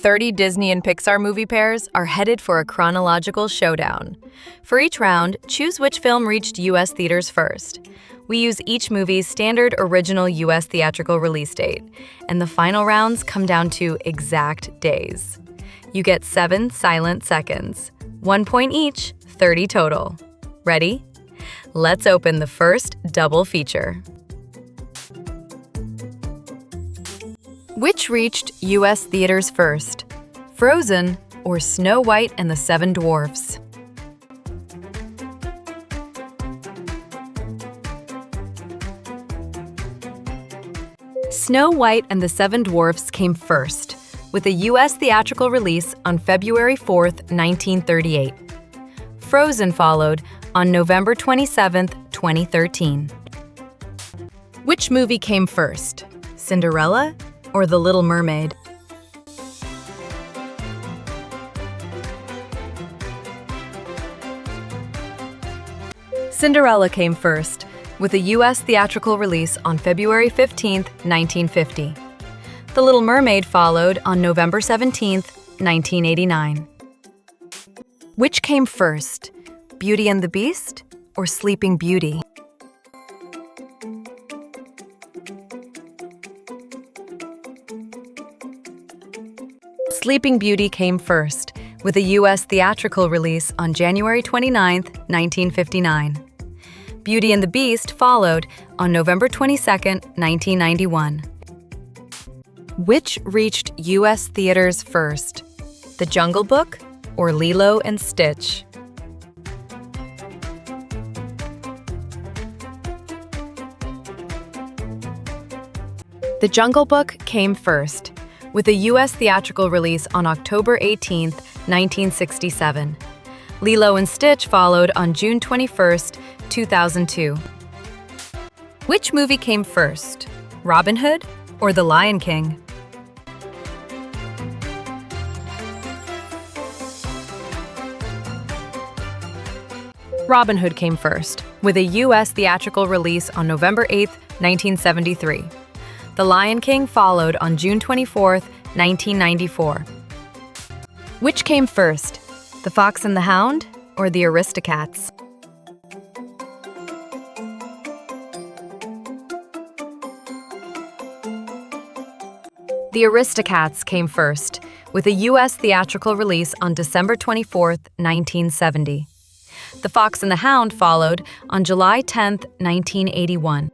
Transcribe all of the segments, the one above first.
30 Disney and Pixar movie pairs are headed for a chronological showdown. For each round, choose which film reached U.S. theaters first. We use each movie's standard original U.S. theatrical release date, and the final rounds come down to exact days. You get 7 silent seconds. 1 point each, 30 total. Ready? Let's open the first double feature. Which reached U.S. theaters first? Frozen or Snow White and the Seven Dwarfs? Snow White and the Seven Dwarfs came first, with a U.S. theatrical release on February 4, 1938. Frozen followed on November 27, 2013. Which movie came first? Cinderella or The Little Mermaid? Cinderella came first, with a U.S. theatrical release on February 15, 1950. The Little Mermaid followed on November 17, 1989. Which came first, Beauty and the Beast or Sleeping Beauty? Sleeping Beauty came first, with a U.S. theatrical release on January 29, 1959. Beauty and the Beast followed on November 22, 1991. Which reached U.S. theaters first, The Jungle Book or Lilo and Stitch? The Jungle Book came first, with a U.S. theatrical release on October 18, 1967. Lilo and Stitch followed on June 21, 2002. Which movie came first, Robin Hood or The Lion King? Robin Hood came first, with a U.S. theatrical release on November 8, 1973. The Lion King followed on June 24, 1994. Which came first, The Fox and the Hound or The Aristocats? The Aristocats came first, with a U.S. theatrical release on December 24, 1970. The Fox and the Hound followed on July 10, 1981.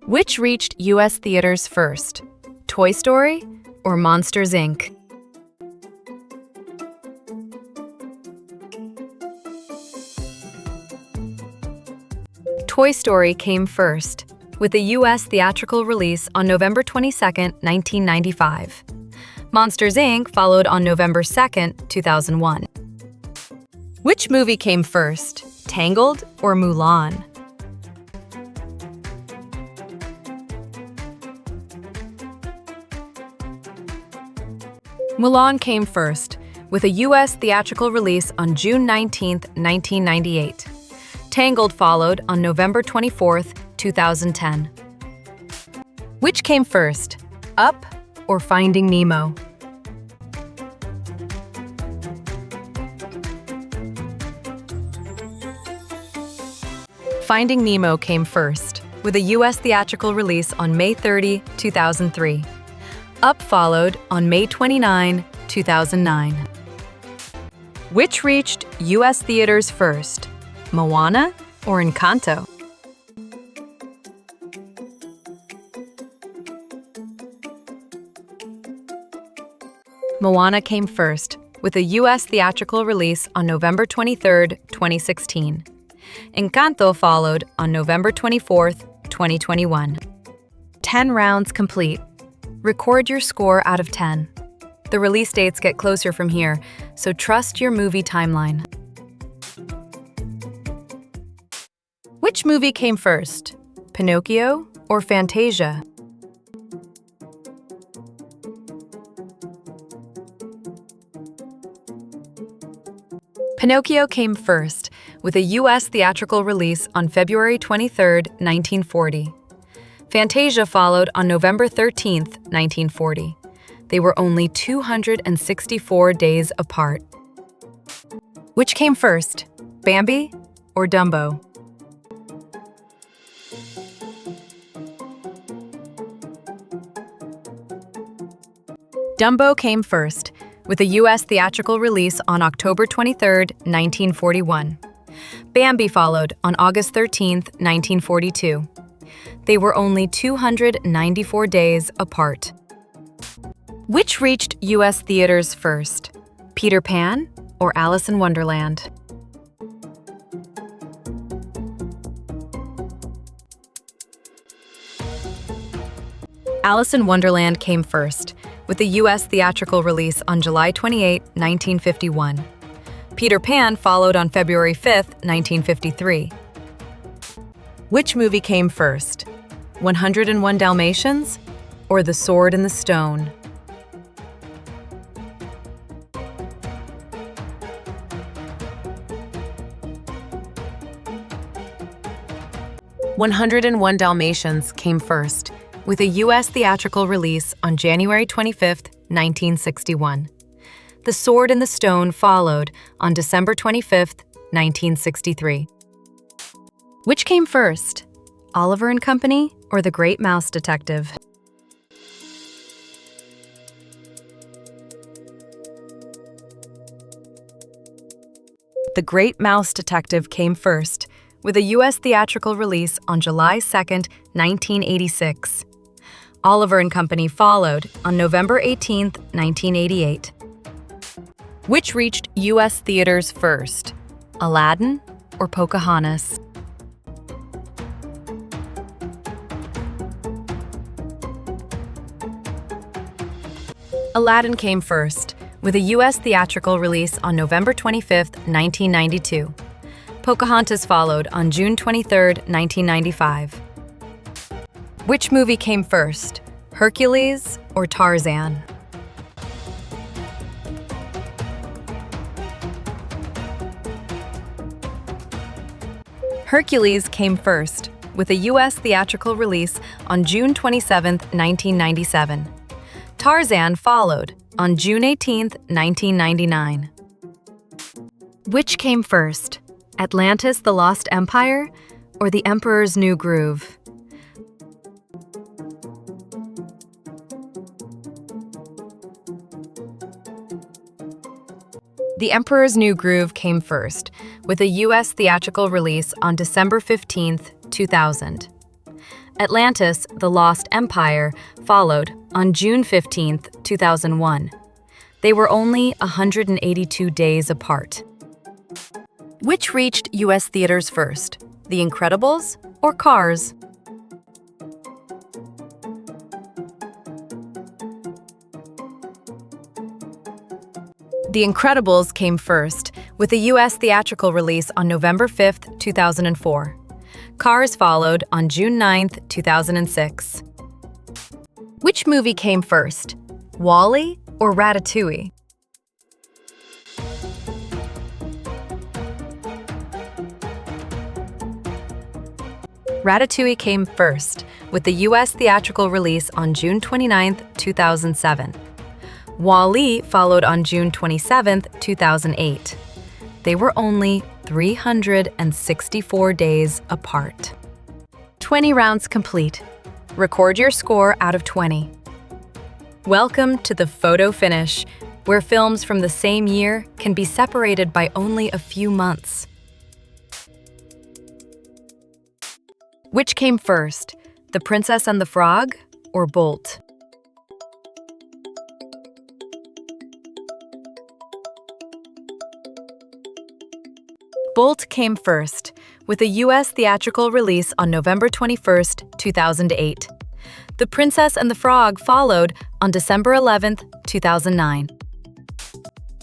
Which reached U.S. theaters first, Toy Story or Monsters, Inc.? Toy Story came first, with a U.S. theatrical release on November 22, 1995. Monsters, Inc. followed on November 2, 2001. Which movie came first, Tangled or Mulan? Mulan came first, with a U.S. theatrical release on June 19, 1998. Tangled followed on November 24, 2010. Which came first, Up or Finding Nemo? Finding Nemo came first, with a U.S. theatrical release on May 30, 2003. Up followed on May 29, 2009. Which reached U.S. theaters first, Moana or Encanto? Moana came first, with a U.S. theatrical release on November 23, 2016. Encanto followed on November 24, 2021. 10 rounds complete. Record your score out of 10. The release dates get closer from here, so trust your movie timeline. Which movie came first, Pinocchio or Fantasia? Pinocchio came first, with a U.S. theatrical release on February 23, 1940. Fantasia followed on November 13, 1940. They were only 264 days apart. Which came first, Bambi or Dumbo? Dumbo came first, with a U.S. theatrical release on October 23, 1941. Bambi followed on August 13, 1942. They were only 294 days apart. Which reached U.S. theaters first, Peter Pan or Alice in Wonderland? Alice in Wonderland came first, with a U.S. theatrical release on July 28, 1951. Peter Pan followed on February 5, 1953. Which movie came first, 101 Dalmatians or The Sword and the Stone? "101 Dalmatians" came first, with a U.S. theatrical release on January 25, 1961. The Sword and the Stone followed on December 25, 1963. Which came first, Oliver and Company or The Great Mouse Detective? The Great Mouse Detective came first, with a U.S. theatrical release on July 2, 1986. Oliver and Company followed on November 18, 1988. Which reached U.S. theaters first, Aladdin or Pocahontas? Aladdin came first, with a U.S. theatrical release on November 25, 1992. Pocahontas followed on June 23, 1995. Which movie came first, Hercules or Tarzan? Hercules came first, with a U.S. theatrical release on June 27, 1997. Tarzan followed on June 18, 1999. Which came first, Atlantis: The Lost Empire or The Emperor's New Groove? The Emperor's New Groove came first, with a U.S. theatrical release on December 15, 2000. Atlantis: The Lost Empire followed on June 15, 2001. They were only 182 days apart. Which reached U.S. theaters first, The Incredibles or Cars? The Incredibles came first, with a U.S. theatrical release on November 5, 2004. Cars followed on June 9, 2006. Which movie came first, WALL-E or Ratatouille? Ratatouille came first, with the U.S. theatrical release on June 29, 2007. WALL-E followed on June 27, 2008. They were only 364 days apart. 20 rounds complete. Record your score out of 20. Welcome to the photo finish, where films from the same year can be separated by only a few months. Which came first, The Princess and the Frog or Bolt? Bolt came first, with a U.S. theatrical release on November 21, 2008. The Princess and the Frog followed on December 11, 2009.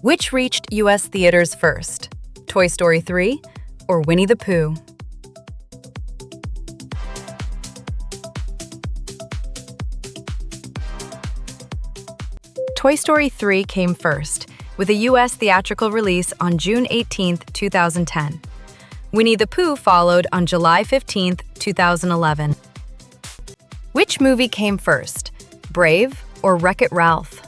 Which reached U.S. theaters first, Toy Story 3 or Winnie the Pooh? Toy Story 3 came first, with a U.S. theatrical release on June 18, 2010. Winnie the Pooh followed on July 15, 2011. Which movie came first, Brave or Wreck-It Ralph?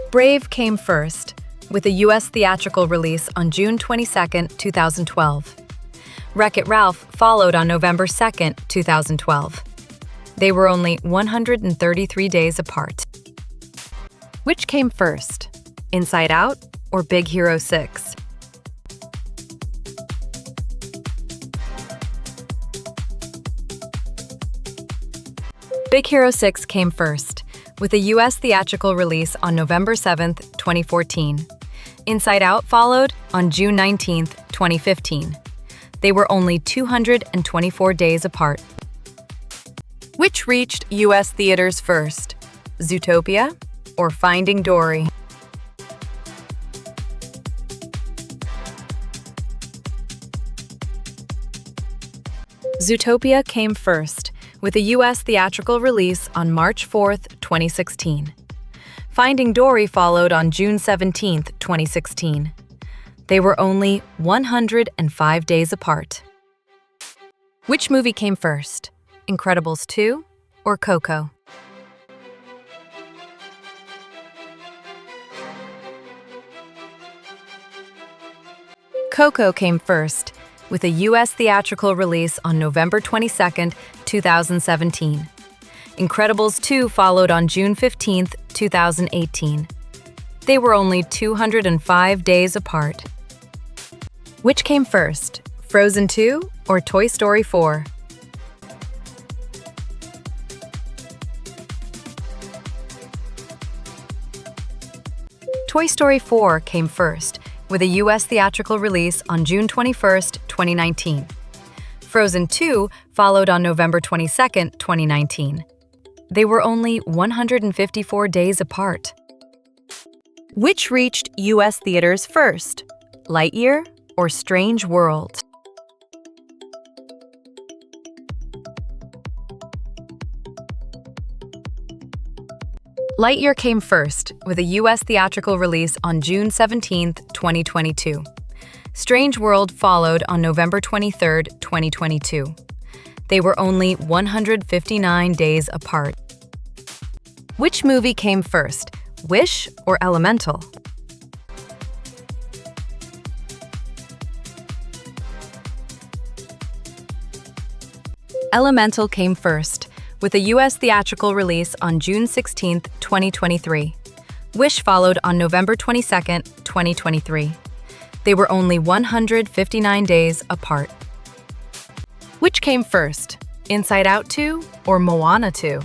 Brave came first, with a U.S. theatrical release on June 22, 2012. Wreck-It Ralph followed on November 2, 2012. They were only 133 days apart. Which came first, Inside Out or Big Hero 6? Big Hero 6 came first, with a U.S. theatrical release on November 7, 2014. Inside Out followed on June 19, 2015. They were only 224 days apart. Which reached U.S. theaters first, Zootopia or Finding Dory? Zootopia came first, with a U.S. theatrical release on March 4, 2016. Finding Dory followed on June 17, 2016. They were only 105 days apart. Which movie came first, Incredibles 2 or Coco? Coco came first, with a U.S. theatrical release on November 22, 2017. Incredibles 2 followed on June 15, 2018. They were only 205 days apart. Which came first, Frozen 2 or Toy Story 4? Toy Story 4 came first, with a U.S. theatrical release on June 21, 2019. Frozen 2 followed on November 22, 2019. They were only 154 days apart. Which reached U.S. theaters first, Lightyear or Strange World? Lightyear came first, with a U.S. theatrical release on June 17, 2022. Strange World followed on November 23, 2022. They were only 159 days apart. Which movie came first, Wish or Elemental? Elemental came first, with a U.S. theatrical release on June 16, 2023. Wish followed on November 22, 2023. They were only 159 days apart. Which came first, Inside Out 2 or Moana 2?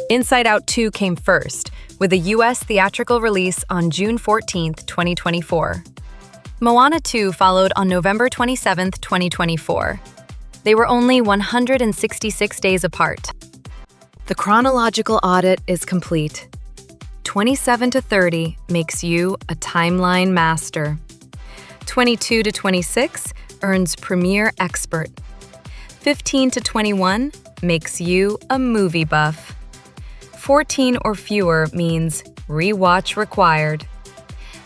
Inside Out 2 came first, with a U.S. theatrical release on June 14, 2024. Moana 2 followed on November 27, 2024. They were only 166 days apart. The chronological audit is complete. 27 to 30 makes you a timeline master. 22 to 26 earns premier expert. 15 to 21 makes you a movie buff. 14 or fewer means rewatch required.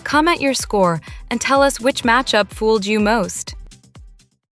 Comment your score and tell us which matchup fooled you most.